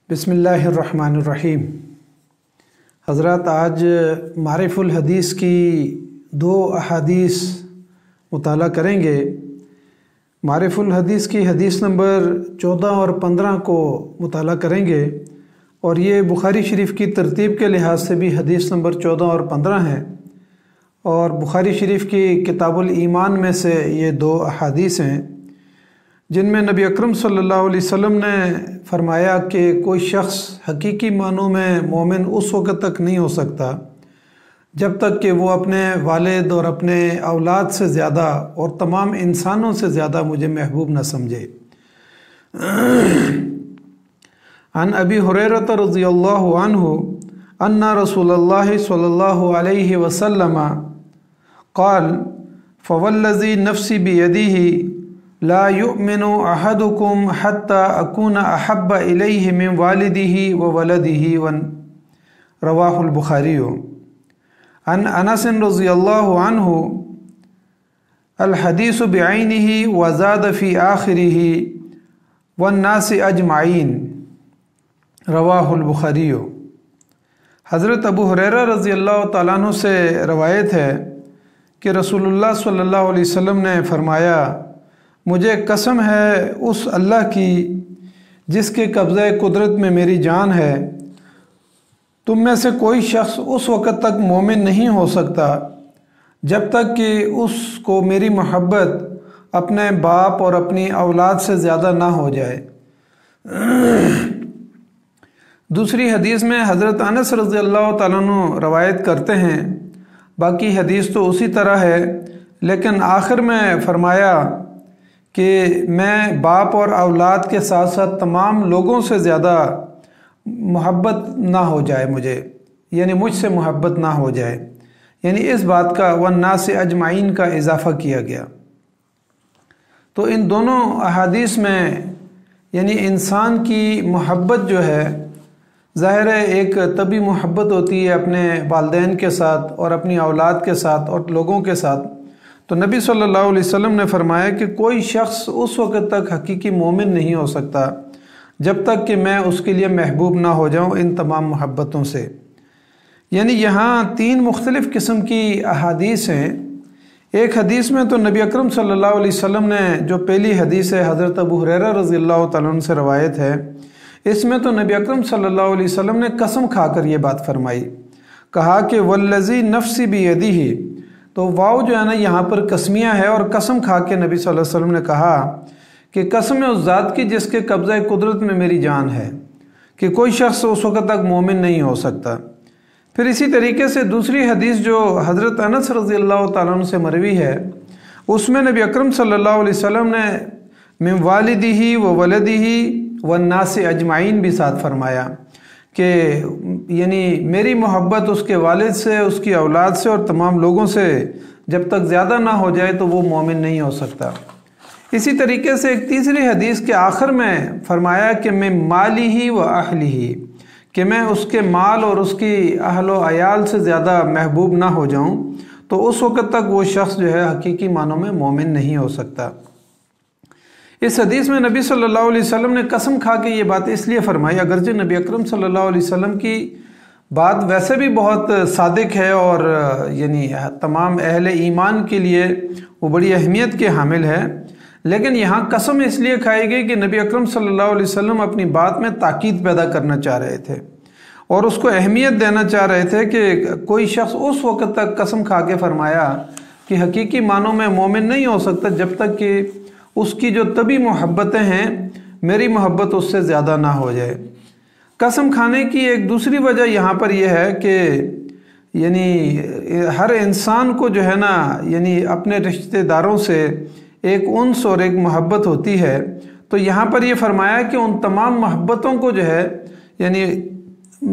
बिस्मिल्लाहिर्रहमानिर्रहीम। हज़रत आज मारिफ़ुल हदीस की दो अहादीस मुताला करेंगे। मारिफ़ुल हदीस की हदीस नंबर 14 और 15 को मुताला करेंगे और ये बुखारी शरीफ की तरतीब के लिहाज से भी हदीस नंबर 14 और 15 हैं और बुखारी शरीफ की किताबुल ईमान में से ये दो अहादीस हैं जिनमें नबी अकरम सल्लल्लाहु अलैहि वसल्लम ने फरमाया कि कोई शख्स हकीकी मानों में मोमिन उस वक़्त तक नहीं हो सकता जब तक कि वो अपने वालिद और अपने औलाद से ज़्यादा और तमाम इंसानों से ज़्यादा मुझे महबूब न समझे। अन अबी हुरैरा रज़ियल्लाहु अन्हु अन्ना रसूलल्लाहि सल्लल्लाहु अलैहि वसल्लम क़ाल फ़वल्लज़ी नफ़्सी बियदिही ला युमिनु अहदुकुम हत्ता अकूना अहब्बा इलैहि मिन वालिदिही व वलदिही वन रवाहुल बुखारी। अन अनस रज़ियल्लाहु अन्हु अल हदीस बिअैनिही व ज़ाद फ़ी आखिरिही वन नास अजमाइन रवाहुल बुखारी। हज़रत अबू हुरैरा रज़ियल्लाहु तआला अन्हु से रवायत है कि रसूलुल्लाह सल्लल्लाहु अलैहि वसल्लम ने फरमाया, मुझे कसम है उस अल्लाह की जिसके कब्ज़े कुदरत में मेरी जान है, तुम में से कोई शख्स उस वक़्त तक मोमिन नहीं हो सकता जब तक कि उसको मेरी मोहब्बत अपने बाप और अपनी औलाद से ज़्यादा ना हो जाए। दूसरी हदीस में हज़रत अनस रज़ियल्लाहु तआला अन्हु रवायत करते हैं, बाकी हदीस तो उसी तरह है, लेकिन आखिर में फरमाया कि मैं बाप और औलाद के साथ साथ तमाम लोगों से ज़्यादा मोहब्बत ना हो जाए मुझे, यानी मुझसे मोहब्बत ना हो जाए, यानी इस बात का वन्नास अजमाइन का इजाफ़ा किया गया। तो इन दोनों अहादीस में यानी इंसान की मोहब्बत जो है, ज़ाहिर है एक तभी मोहब्बत होती है अपने वालिदैन के साथ और अपनी औलाद के साथ और लोगों के साथ। तो नबी सल्लल्लाहु अलैहि वसल्लम ने फरमाया कि कोई शख्स उस वक़्त तक हकीकी मोमिन नहीं हो सकता जब तक कि मैं उसके लिए महबूब ना हो जाऊं इन तमाम मोहब्बतों से। यानी यहाँ तीन मुख्तलिफ़ किस्म की अहादीस हैं। एक हदीस में तो नबी अकरम सल्लल्लाहु अलैहि वसल्लम ने जो पहली हदीस है हज़रत अबू हुरैरा रज़ियल्लाहु तआला अन्हु से रवायत है, इसमें तो नबी अकरम सल्लल्लाहु अलैहि वसल्लम ने कसम खाकर ये बात फरमाई, कहा कि वल्लज़ी नफ़्सी बियदिही, तो वाव जो है ना यहाँ पर कसमिया है और कसम खा के नबी सल्लल्लाहु अलैहि वसल्लम ने कहा कि कसम है उस ज़ात की जिसके कब्ज़ा कुदरत में मेरी जान है कि कोई शख्स उस वक़्त तक मोमिन नहीं हो सकता। फिर इसी तरीके से दूसरी हदीस जो हज़रत अनस रज़ियल्लाहु तआला अन्हु से मरवी है, उसमें नबी अकरम सल्लल्लाहु अलैहि वसल्लम ने मिन वालिदिही व वलदिही व नास अजमाइन भी साथ फरमाया कि यानी मेरी मोहब्बत उसके वालिद से, उसकी औलाद से और तमाम लोगों से जब तक ज़्यादा ना हो जाए तो वो मोमिन नहीं हो सकता। इसी तरीके से एक तीसरी हदीस के आखिर में फरमाया कि मैं माली ही व अहली ही, कि मैं उसके माल और उसकी अहल व अयाल से ज़्यादा महबूब ना हो जाऊं, तो उस वक़्त तक वो शख्स जो है हकीकी मानों में मोमिन नहीं हो सकता। इस हदीस में नबी सल्लल्लाहु अलैहि वसल्लम ने कसम खा के ये बात इसलिए फरमाई, अगरचे नबी अकरम सल्लल्लाहु अलैहि वसल्लम की बात वैसे भी बहुत सादिक है और यानी तमाम अहले ईमान के लिए वो बड़ी अहमियत के हामिल है, लेकिन यहाँ कसम इसलिए खाई गई कि नबी अकरम सल्लल्लाहु अलैहि वसल्लम अपनी बात में ताकीद पैदा करना चाह रहे थे और उसको अहमियत देना चाह रहे थे कि कोई शख्स उस वक़्त तक कसम खा के फरमाया कि हकीकी मानों में मोमिन नहीं हो सकता जब तक कि उसकी जो तभी मोहब्बतें हैं मेरी मोहब्बत उससे ज़्यादा ना हो जाए। कसम खाने की एक दूसरी वजह यहाँ पर यह है कि यानी हर इंसान को जो है ना यानी अपने रिश्तेदारों से एक उन्स और एक मोहब्बत होती है, तो यहाँ पर यह फरमाया कि उन तमाम मोहब्बतों को जो है यानी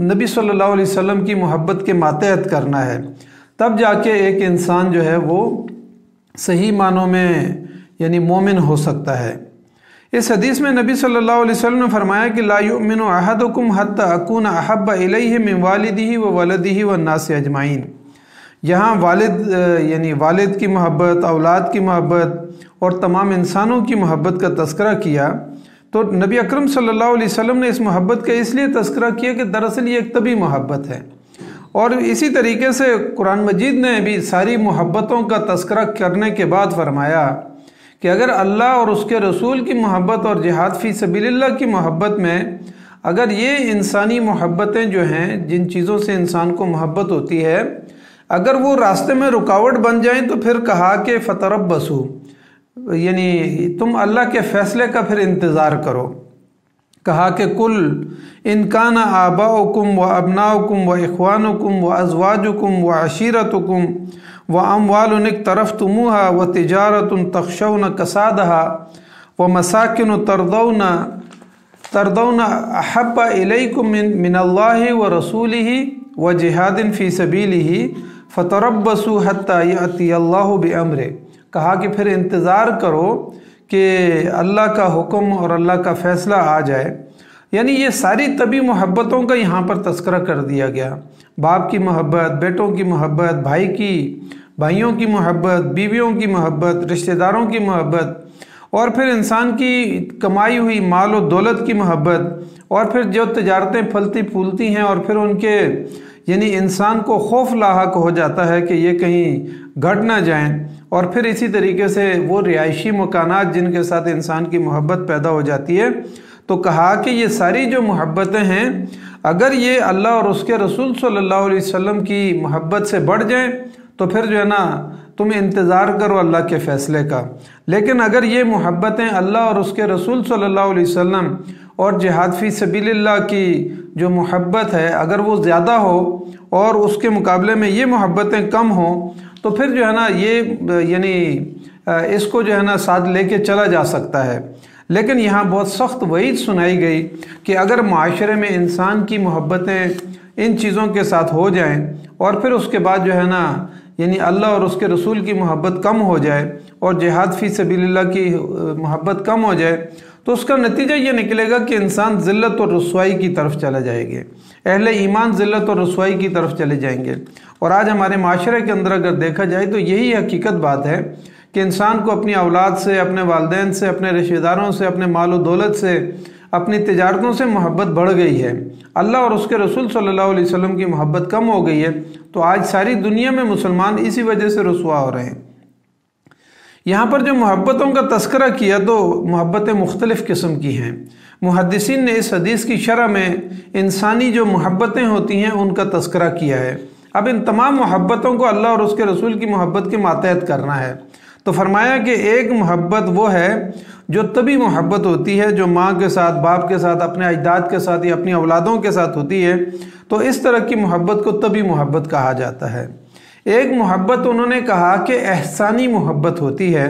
नबी सल्लल्लाहु अलैहि वसल्लम की मोहब्बत के मातहत करना है, तब जाके एक इंसान जो है वो सही मानों में यानी मोमिन हो सकता है। इस हदीस में नबी सल्लल्लाहु अलैहि वसल्लम ने फरमाया कि ला युमिनु अहदुकुम हत्ता अकूना अहब्बा इलैहि मिन वालिदिही व वलदिही व नास अजमाइन। यहाँ वालिद यानी वालिद की मोहब्बत, औलाद की मोहब्बत और तमाम इंसानों की मोहब्बत का तज़किरा किया, تو نبی اکرم صلی اللہ علیہ وسلم نے اس محبت کا اس لیے تذکرہ کیا کہ دراصل یہ ایک طبی محبت ہے، اور اسی طریقے سے قرآن مجید نے بھی ساری محبتوں کا تذکرہ کرنے کے بعد فرمایا کہ اگر اللہ اور اس کے رسول کی محبت اور جہاد فی سبیل اللہ کی محبت میں اگر یہ انسانی محبتیں جو ہیں، جن چیزوں سے انسان کو محبت ہوتی ہے، اگر وہ راستے میں رکاوٹ بن جائیں تو پھر کہا کہ فتربصوا، یعنی تم اللہ کے فیصلے کا پھر انتظار کرو۔ کہا کہ کل ان کان آباؤکم و ابناؤکم و اخوانکم و ازواجکم و عشیرتکم و اموال اقترفتموها و تجارت تخشون کسادها و مساکن ترضون احب الیکم من اللہ و رسولہ و جہاد فی سبیلہ فتربصوا حتی یأتی اللہ بامرہ۔ کہا کہ پھر انتظار کرو کہ اللہ کا حکم اور اللہ کا فیصلہ آ جائے۔ یعنی یہ ساری طبی محبتوں کا یہاں پر تذکرہ کر دیا گیا، باپ کی محبت، بیٹوں کی محبت، بھائیوں کی محبت، بیویوں کی محبت، رشتہ داروں کی محبت، اور پھر انسان کی کمائی ہوئی مال و دولت کی محبت، اور پھر جو تجارتیں پھلتی پھولتی ہیں اور پھر ان کے یعنی انسان کو خوف لاحق ہو جاتا ہے کہ یہ کہیں گھٹ نہ جائیں، اور پھر اسی طریقے سے وہ رہائشی مکانات جن کے ساتھ انسان کی محبت پیدا ہو جاتی ہے۔ تو کہا کہ یہ ساری جو محبتیں ہیں اگر یہ اللہ اور اس کے رسول صلی اللہ علیہ وسلم کی محبت سے بڑھ جائیں تو پھر جو ہے نا تم انتظار کرو اللہ کے فیصلے کا، لیکن اگر یہ محبتیں اللہ اور اس کے رسول صلی اللہ علیہ وسلم اور جہاد فی سبیل اللہ کی جو محبت ہے اگر وہ زیادہ ہو اور اس کے مقابلے میں یہ محبتیں کم ہوں تو پھر جو ہے نا یہ یعنی اس کو جو ہے نا ساتھ لے کے چلا جا سکتا ہے۔ لیکن یہاں بہت سخت وعید سنائی گئی کہ اگر معاشرے میں انسان کی محبتیں ان چیزوں کے ساتھ ہو جائیں اور پھر اس کے بعد جو ہے نا یعنی اللہ اور اس کے رسول کی محبت کم ہو جائے اور جہاد فی سبیل اللہ کی محبت کم ہو جائے تو اس کا نتیجہ یہ نکلے گا کہ انسان ذلت اور رسوائی کی طرف چلا جائے گے، اہل ایمان ذلت اور رسوائی کی طرف چلے جائیں گے۔ اور آج ہمارے معاشرے کے اندر اگر دیکھا جائے تو یہی حقیقت بات ہے کہ انسان کو اپنی اولاد سے، اپنے والدین سے، اپنے رشتہ داروں سے، اپنے مال و دولت سے، اپنی تجارتوں سے محبت بڑھ گئی ہے، اللہ اور اس کے رسول صلی اللہ علیہ وسلم کی محبت کم ہو گئی ہے۔ تو آج ساری دنیا میں مسلمان اسی وجہ سے رسوا ہو رہے ہیں۔ یہاں پر جو محبتوں کا تذکرہ کیا تو محبتیں مختلف قسم کی ہیں۔ محدثین نے اس حدیث کی شرح میں انسانی جو محبتیں ہوتی ہیں ان کا تذکرہ کیا ہے۔ اب ان تمام محبتوں کو اللہ اور اس کے رسول کی محبت کے ماتحت کرنا ہے، تو فرمایا کہ ایک محبت وہ ہے جو طبی محبت ہوتی ہے، جو ماں کے ساتھ، باپ کے ساتھ، اپنے اجداد کے ساتھ یا اپنی اولادوں کے ساتھ ہوتی ہے، تو اس طرح کی محبت کو طبی محبت کہا جاتا ہے۔ ایک محبت انہوں نے کہا کہ احسانی محبت ہوتی ہے،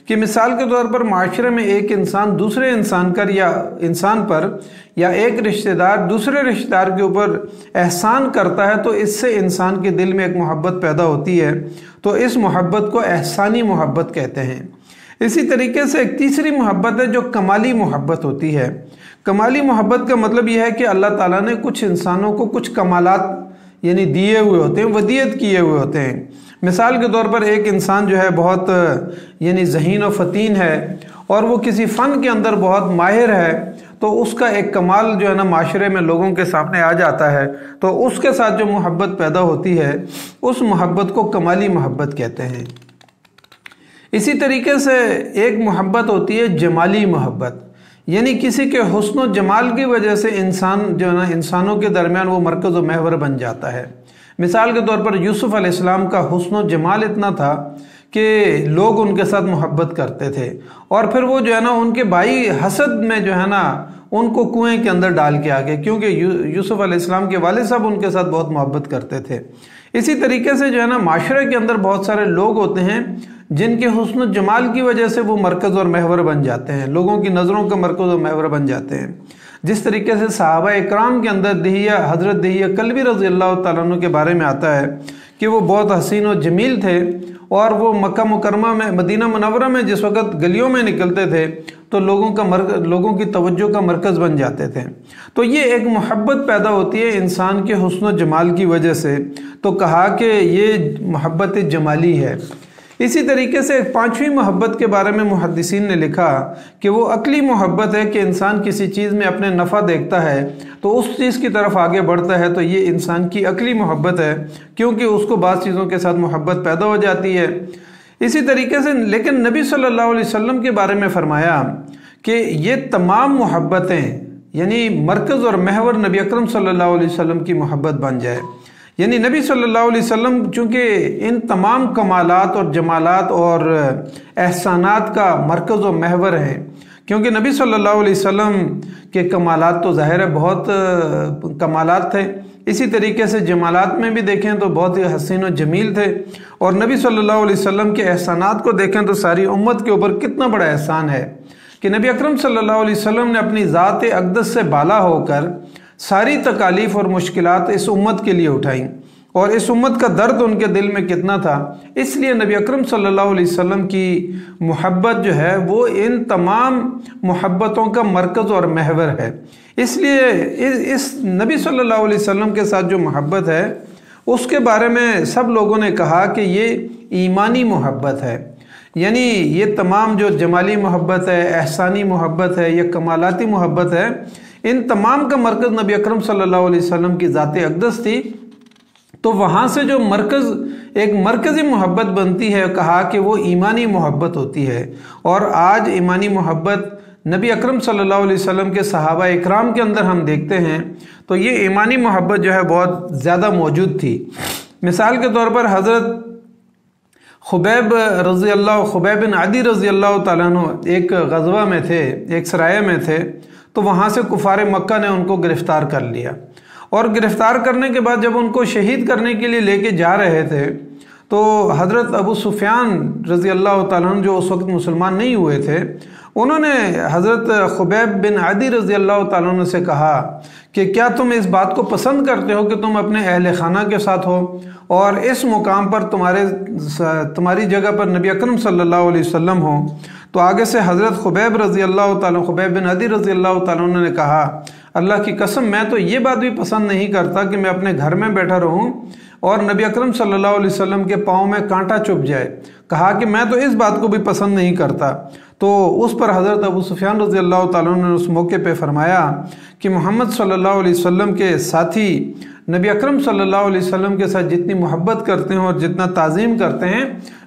کہ مثال کے طور پر معاشرے میں ایک انسان دوسرے انسان پر یا ایک رشتہ دار دوسرے رشتہ دار کے اوپر احسان کرتا ہے تو اس سے انسان کے دل میں ایک محبت پیدا ہوتی ہے، تو اس محبت کو احسانی محبت کہتے ہیں۔ اسی طریقے سے ایک تیسری محبت ہے جو کمالی محبت ہوتی ہے۔ کمالی محبت کا مطلب یہ ہے کہ اللہ تعالیٰ نے کچھ انسانوں کو کچھ کمالات یعنی دیے ہوئے ہوتے ہیں، ودیت کیے ہوئے ہوتے ہیں۔ مثال کے طور پر ایک انسان جو ہے بہت یعنی ذہین و فتین ہے اور وہ کسی فن کے اندر بہت ماہر ہے، تو اس کا ایک کمال جو ہے نا معاشرے میں لوگوں کے سامنے آ جاتا ہے، تو اس کے ساتھ جو محبت پیدا ہوتی ہے اس محبت کو کمالی محبت کہتے ہیں۔ اسی طریقے سے ایک محبت ہوتی ہے جمالی محبت، یعنی کسی کے حسن و جمال کی وجہ سے انسان جو ہے نا انسانوں کے درمیان وہ مرکز و محور بن جاتا ہے۔ مثال کے طور پر یوسف علیہ السلام کا حسن و جمال اتنا تھا کہ لوگ ان کے ساتھ محبت کرتے تھے، اور پھر وہ جو ہے نا ان کے بھائی حسد میں جو ہے نا ان کو کنویں کے اندر ڈال کے آگے، کیونکہ یوسف علیہ السلام کے والد صاحب ان کے ساتھ بہت محبت کرتے تھے۔ اسی طریقے سے جو ہے نا معاشرے کے اندر بہت سارے لوگ ہوتے ہیں جن کے حسن و جمال کی وجہ سے وہ مرکز اور محور بن جاتے ہیں، لوگوں کی نظروں کا مرکز اور محور بن جاتے ہیں۔ جس طریقے سے صحابہ اکرام کے اندر حضرت دہیہ کلبی رضی اللہ تعالیٰ عنہ کے بارے میں آتا ہے کہ وہ بہت حسین و جمیل تھے، اور وہ مکہ مکرمہ میں، مدینہ منورہ میں جس وقت گلیوں میں نکلتے تھے تو لوگوں کی توجہ کا مرکز بن جاتے تھے۔ تو یہ ایک محبت پیدا ہوتی ہے انسان کے حسن و جمال کی وجہ سے، تو کہا کہ یہ محبت جمالی ہے۔ इसी तरीके से एक पांचवी मोहब्बत के बारे में मुहद्दिसीन ने लिखा कि वो अक्ली मोहब्बत है कि इंसान किसी चीज़ में अपने नफ़ा देखता है तो उस चीज़ की तरफ आगे बढ़ता है, तो ये इंसान की अक्ली मोहब्बत है, क्योंकि उसको बाज़ चीज़ों के साथ मोहब्बत पैदा हो जाती है। इसी तरीके से लेकिन नबी सल्लल्लाहु अलैहि वसल्लम के बारे में फरमाया कि ये तमाम मोहब्बतें यानी मरकज़ और महवर नबी अकरम सल्लल्लाहु अलैहि वसल्लम की मोहब्बत बन जाए। यानी नबी सल्लल्लाहु अलैहि वसल्लम चूँकि इन तमाम कमालात और जमालात और एहसानात का मरकज़ और महवर हैं, क्योंकि नबी सल्लल्लाहु अलैहि वसल्लम के कमालात तो ज़ाहिर है बहुत कमालात थे, इसी तरीके से जमालात में भी देखें तो बहुत ही हसीन और जमील थे, और नबी सल्लल्लाहु अलैहि वसल्लम के एहसानात को देखें तो सारी उम्मत के ऊपर कितना बड़ा एहसान है कि नबी अकरम सल्लल्लाहु अलैहि वसल्लम ने अपनी ज़ात अक़दस से बाला होकर सारी तकालीफ़ और मुश्किलात इस उम्मत के लिए उठाई, और इस उम्मत का दर्द उनके दिल में कितना था। इसलिए नबी अकरम सल्लल्लाहु अलैहि वसल्लम की मोहब्बत जो है वो इन तमाम मोहब्बतों का मरकज़ और महवर है। इसलिए इस नबी सल्लल्लाहु अलैहि वसल्लम के साथ जो मोहब्बत है उसके बारे में सब लोगों ने कहा कि ये ईमानी मोहब्बत है। यानी ये तमाम जो जमाली मोहब्बत है, एहसानी मोहब्बत है, ये कमालाती मोहब्बत है, इन तमाम का मरकज़ नबी अकरम सल्लल्लाहु अलैहि वसल्लम की ज़ात अक़दस थी। तो वहाँ से जो एक मरकज़ी मोहब्बत बनती है, कहा कि वो ईमानी मोहब्बत होती है। और आज ईमानी मोहब्बत नबी अकरम सल्लल्लाहु अलैहि वसल्लम के सहाबा इकराम के अंदर हम देखते हैं तो ये ईमानी मोहब्बत जो है बहुत ज़्यादा मौजूद थी। मिसाल के तौर पर हज़रत खुबैब बिन अदी रज़ी अल्लाह तआला अन्हु एक ग़ज़वा में थे, एक सराय में थे, तो वहाँ से कुफ़ार मक्का ने उनको गिरफ़्तार कर लिया, और गिरफ़्तार करने के बाद जब उनको शहीद करने के लिए लेके जा रहे थे तो हज़रत अबू सुफ़ियान रज़ी अल्लाह तआला अन्हु जो उस वक्त मुसलमान नहीं हुए थे, उन्होंने हज़रत खुबैब बिन अदी रज़ी अल्लाह तआला अन्हु से कहा कि क्या तुम इस बात को पसंद करते हो कि तुम अपने अहले खाना के साथ हो और इस मुकाम पर तुम्हारी जगह पर नबी अकरम सल्लल्लाहु अलैहि वसल्लम हो। तो आगे से हज़रत खुबैब बिन अदी रज़ी अल्लाह तआला अन्हु ने कहा, अल्लाह की कसम मैं तो ये बात भी पसंद नहीं करता कि मैं अपने घर में बैठा रहूं और नबी अकरम सल्लल्लाहु अलैहि वसल्लम के पाँव में कांटा चुभ जाए। कहा कि मैं तो इस बात को भी पसंद नहीं करता। तो उस पर हज़रत अबू सुफ़ियान रज़ी अल्लाह तआला अन्हु ने उस मौके पे फरमाया कि मोहम्मद सल्लल्लाहु अलैहि वसल्लम के साथी नबी अकरम सल्लल्लाहु अलैहि वसल्लम के साथ जितनी मोहब्बत करते हैं और जितना ताज़ीम करते हैं,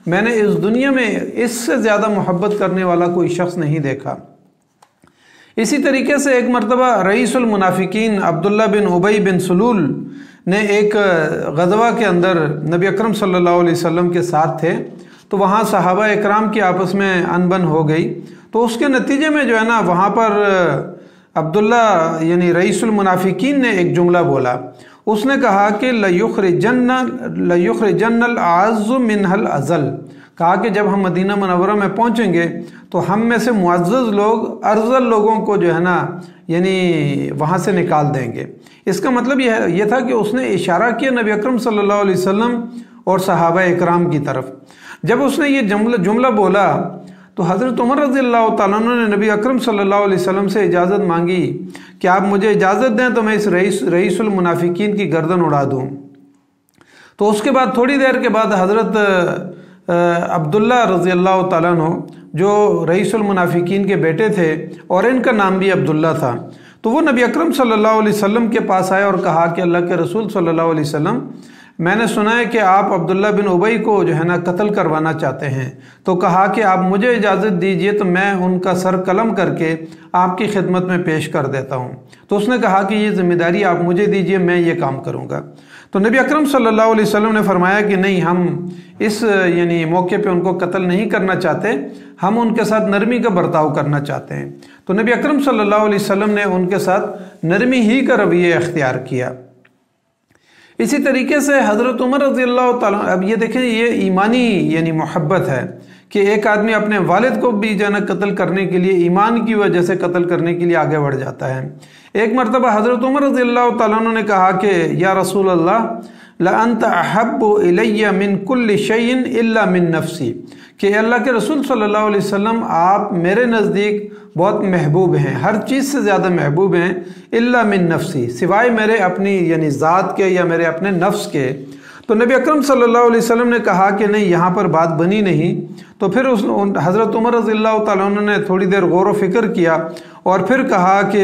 मैंने इस दुनिया में इससे ज़्यादा मोहब्बत करने वाला कोई शख्स नहीं देखा। इसी तरीके से एक मरतबा रईसुल मुनाफिकीन अब्दुल्ला बिन उबई बिन सलूल ने एक ग़ज़वा के अंदर नबी अकरम सल्लल्लाहु अलैहि वसल्लम के साथ थे, तो वहाँ सहाबा इकराम की आपस में अनबन हो गई। तो उसके नतीजे में जो है ना वहाँ पर अब्दुल्ला यानी रईसुल मुनाफिकीन ने एक जुमला बोला। उसने कहा कि लयुखरिजन्नल आज़्ज़ु मिनहल अज़ल, कहा कि जब हम मदीना मुनव्वरा में पहुँचेंगे तो हम में से मुअज़्ज़ज़ लोग अरज़ल लोगों को जो है ना यानी वहाँ से निकाल देंगे। इसका मतलब यह था कि उसने इशारा किया नबी अकरम सल्लल्लाहु अलैहि वसल्लम और सहाबा इकराम की तरफ। जब उसने ये जुमला बोला तो हज़रत उमर रज़ी अल्लाह तआला अन्हु ने नबी अकरम सल्लल्लाहु अलैहि वसल्लम से इजाज़त मांगी कि आप मुझे इजाज़त दें तो मैं इस रईसुल मुनाफिकीन की गर्दन उड़ा दूँ। तो उसके बाद थोड़ी देर के बाद हज़रत अब्दुल्ला रज़ी अल्लाह तआला अन्हु जो रईसुल मुनाफिकीन के बेटे थे और इनका नाम भी अब्दुल्ला था, तो वो नबी अकरम सल्लल्लाहु अलैहि वसल्लम के पास आए और कहा कि अल्लाह के रसूल सल्लल्लाहु अलैहि वसल्लम, मैंने सुना है कि आप अब्दुल्ला बिन उबई को जो है ना कत्ल करवाना चाहते हैं। तो कहा कि आप मुझे इजाज़त दीजिए तो मैं उनका सर कलम करके आपकी खिदमत में पेश कर देता हूँ। तो उसने कहा कि ये ज़िम्मेदारी आप मुझे दीजिए, मैं ये काम करूँगा। तो नबी अकरम सल्लल्लाहु अलैहि वसल्लम ने फरमाया कि नहीं, हम इस यानी मौके पे उनको कत्ल नहीं करना चाहते, हम उनके साथ नरमी का बर्ताव करना चाहते हैं। तो नबी अकरम सल्लल्लाहु अलैहि वसल्लम ने उनके साथ नरमी ही का रवैया इख्तियार किया। इसी तरीके से हज़रत उमर रज़ी अल्लाह तआला, अब ये देखें ये ईमानी यानी मोहब्बत है कि एक आदमी अपने वालिद को भी जो है ना कत्ल करने के लिए ईमान की वजह से कत्ल करने के लिए आगे बढ़ जाता है। एक मरतबा हज़रत उमर रज़ी अल्लाह तआला अन्हु ने कहा कि या रसूल अल्लाह ला अंत अहब्बु इलैया मिन कुल्लि शैइन इल्ला मिन नफ्सी, कि अल्लाह के रसूल सल्लल्लाहु अलैहि वसल्लम आप मेरे नज़दीक बहुत महबूब हैं, हर चीज़ से ज़्यादा महबूब हैं, इल्ला मिन नफ्सी, सिवाय मेरे अपनी यानी ज़ात के या मेरे अपने नफ्स के। तो नबी अकरम सल्लल्लाहु अलैहि वसल्लम ने कहा कि नहीं, यहाँ पर बात बनी नहीं। तो फिर हज़रत उमर रज़ियल्लाहु ताला अन्हु ने थोड़ी देर गौर व फिक्र किया और फिर कहा कि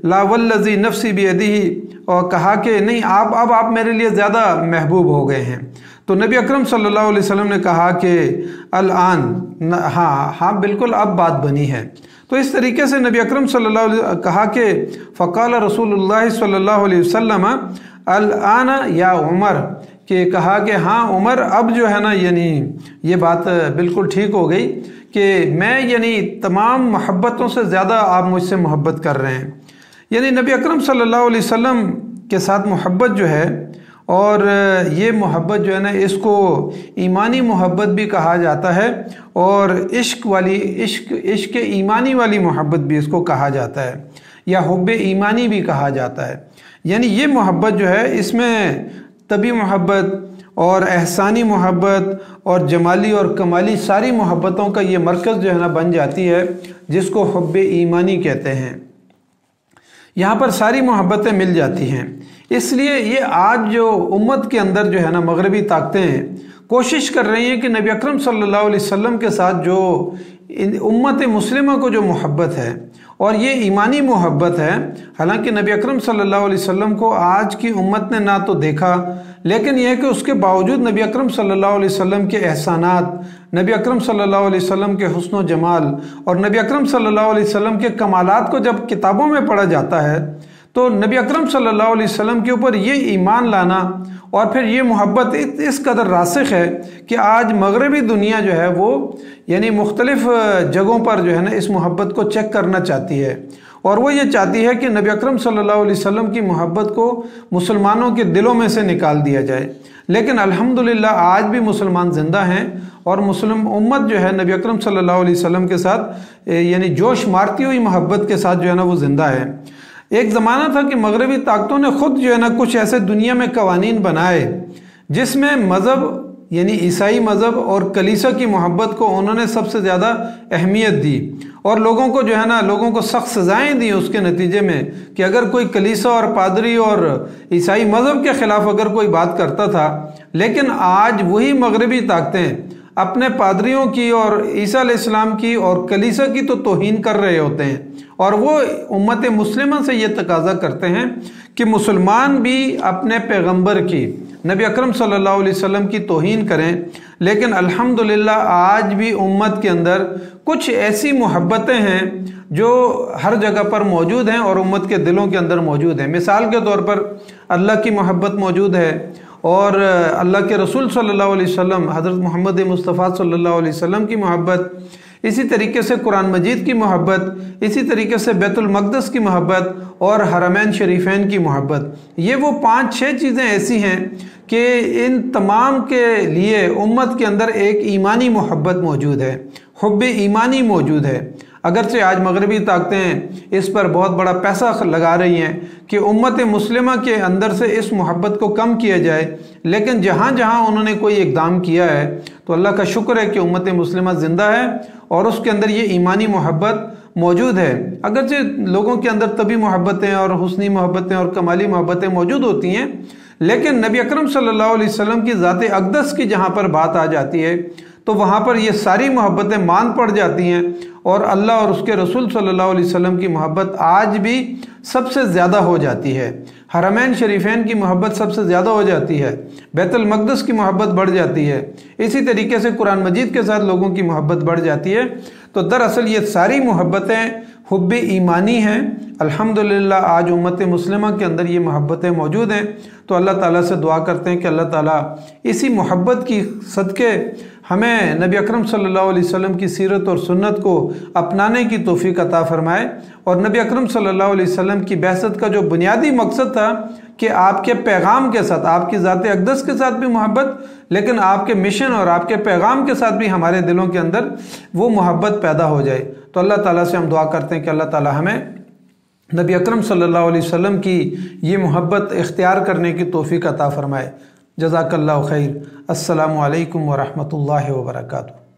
ला वल्लज़ी नफ्सी बियदिही, और कहा कि नहीं, आप मेरे लिए ज़्यादा महबूब हो गए हैं। तो नबी अकरम सल्लल्लाहु अलैहि वसल्लम ने कहा कि अल-आन, हाँ बिल्कुल अब बात बनी है। तो इस तरीके से नबी अकरम सल्लल्लाहु अलैहि वसल्लम कहा कि फ़क़ाल रसूलुल्लाह सल्लल्लाहु अलैहि वसल्लम अल-आन या उमर, कि कहा कि हाँ उमर, अब जो है ना, यानी ये बात बिल्कुल ठीक हो गई कि मैं यानी तमाम मोहब्बतों से ज़्यादा आप मुझसे मोहब्बत कर रहे हैं। यानी नबी अकरम सल्लल्लाहु अलैहि वसल्लम के साथ मोहब्बत जो है, और ये मोहब्बत जो है ना, इसको ईमानी मोहब्बत भी कहा जाता है और इश्क ईमानी वाली मोहब्बत भी इसको कहा जाता है, या हुब्बे ईमानी भी कहा जाता है। यानी ये मोहब्बत जो है, इसमें तबी मोहब्बत और एहसानी मोहब्बत और जमाली और कमाली सारी मोहब्बतों का ये मरकज़ जो है ना बन जाती है, जिसको हुब्बे ईमानी कहते हैं। यहाँ पर सारी मोहब्बतें मिल जाती हैं। इसलिए ये आज जो उम्मत के अंदर जो है ना मगरबी ताकतें कोशिश कर रही हैं कि नबी अकरम सल्लल्लाहु अलैहि वसल्लम के साथ जो उम्मत मुस्लिमा को जो मोहब्बत है, और ये ईमानी मोहब्बत है। हालांकि नबी अकरम सल्लल्लाहु अलैहि वसल्लम को आज की उम्मत ने ना तो देखा, लेकिन यह है कि उसके बावजूद नबी अकरम सल्लल्लाहु अलैहि वसल्लम के एहसानात, नबी अकरम सल्लल्लाहु अलैहि वसल्लम के हुस्न जमाल और नबी अकरम सल्लल्लाहु अलैहि वसल्लम के कमालात को जब किताबों में पढ़ा जाता है, तो नबी अकरम सल्लल्लाहु अलैहि वसल्लम के ऊपर ये ईमान लाना और फिर ये मोहब्बत इस कदर रासिख है कि आज मगरबी दुनिया जो है वो यानी मुख्तलिफ जगहों पर जो है ना इस मोहब्बत को चेक करना चाहती है, और वो ये चाहती है कि नबी अकरम सल्लल्लाहु अलैहि वसल्लम की मोहब्बत को मुसलमानों के दिलों में से निकाल दिया जाए। लेकिन अल्हम्दुलिल्लाह आज भी मुसलमान ज़िंदा हैं और मुस्लिम उम्मत जो है नबी अकरम सल्लल्लाहु अलैहि वसल्लम के साथ यानी जोश मारती हुई मोहब्बत के साथ जो है ना वो ज़िंदा है। एक ज़माना था कि मगरबी ताकतों ने ख़ुद जो है ना कुछ ऐसे दुनिया में कवानीन बनाए जिसमें मज़हब यानी ईसाई मज़हब और कलीसा की मोहब्बत को उन्होंने सबसे ज़्यादा अहमियत दी, और लोगों को जो है ना लोगों को सख्त सज़ाएँ दी उसके नतीजे में कि अगर कोई कलीसा और पादरी और ईसाई मज़हब के ख़िलाफ़ अगर कोई बात करता था। लेकिन आज वही मगरबी ताकतें अपने पादरियों की और ईसा अलैहिस्सलाम की और कलीसा की तो तौहीन कर रहे होते हैं, और वो उम्मत मुस्लिमा से ये तकाज़ा करते हैं कि मुसलमान भी अपने पैगंबर की नबी अकरम सल्लल्लाहु अलैहि वसल्लम की तौहीन करें। लेकिन अल्हम्दुलिल्लाह आज भी उम्मत के अंदर कुछ ऐसी मोहब्बतें हैं जो हर जगह पर मौजूद हैं और उम्मत के दिलों के अंदर मौजूद हैं। मिसाल के तौर पर अल्लाह की मोहब्बत मौजूद है, और अल्लाह के रसूल सल्लल्लाहु अलैहि वसल्लम हज़रत मोहम्मद मुस्तफ़ा सल्लल्लाहु अलैहि वसल्लम की मोहब्बत, इसी तरीके से कुरान मजीद की मोहब्बत, इसी तरीके से बैतुल मक़दस की मोहब्बत और हरमैन शरीफैन की मोहब्बत। ये वो 5-6 चीज़ें ऐसी हैं कि इन तमाम के लिए उम्मत के अंदर एक ईमानी मोहब्बत मौजूद है, हुब्बे ईमानी मौजूद है। अगरचे आज मगरबी ताकतें इस पर बहुत बड़ा पैसा लगा रही हैं कि उम्मत मुस्लिमा के अंदर से इस मोहब्बत को कम किया जाए, लेकिन जहाँ जहाँ उन्होंने कोई इक़दाम किया है तो अल्लाह का शुक्र है कि उम्मत मुस्लिमा ज़िंदा है और उसके अंदर ये ईमानी मोहब्बत मौजूद है। अगरचे लोगों के अंदर तभी मोहब्बतें और हुस्नी मोहब्बतें और कमाली मोहब्बतें मौजूद होती हैं, लेकिन नबी अकरम सल्लल्लाहु अलैहि वसल्लम की ज़ात अक़दस की जहाँ पर बात आ जाती है तो वहाँ पर ये सारी मोहब्बतें मान पड़ जाती हैं, और अल्लाह और उसके रसूल सल्लल्लाहु अलैहि वसल्लम की मोहब्बत आज भी सबसे ज़्यादा हो जाती है। हरमैन शरीफैन की मोहब्बत सबसे ज़्यादा हो जाती है, बैतुल मक़दस की मोहब्बत बढ़ जाती है, इसी तरीके से कुरान मजीद के साथ लोगों की मोहब्बत बढ़ जाती है। तो दरअसल ये सारी मोहब्बतें हुब्बे ईमानी हैं। अल्हम्दुलिल्लाह आज उम्मत मुस्लिमा के अंदर ये मोहब्बतें मौजूद हैं। तो अल्लाह ताला से दुआ करते हैं कि अल्लाह ताला इसी मोहब्बत की सदक़े हमें नबी अकरम सल्लल्लाहु अलैहि वसल्लम की सीरत और सुन्नत को अपनाने की तौफीक अता फरमाए, और नबी अकरम सल्लल्लाहु अलैहि वसल्लम की बहसत का जो बुनियादी मकसद था कि आपके पैगाम के साथ, आपकी ज़ात अक़दस के साथ भी मोहब्बत, लेकिन आपके मिशन और आपके पैगाम के साथ भी हमारे दिलों के अंदर वो मोहब्बत पैदा हो जाए। तो अल्लाह ताला से हम दुआ करते हैं कि अल्लाह ताला हमें नबी अकरम सल्लल्लाहु अलैहि वसल्लम की ये मोहब्बत इख्तियार करने की तौफीक अता फरमाए। जज़ाकल्लाहु खैर। अस्सलामु अलैकुम व रहमतुल्लाहि व बरकातुहू।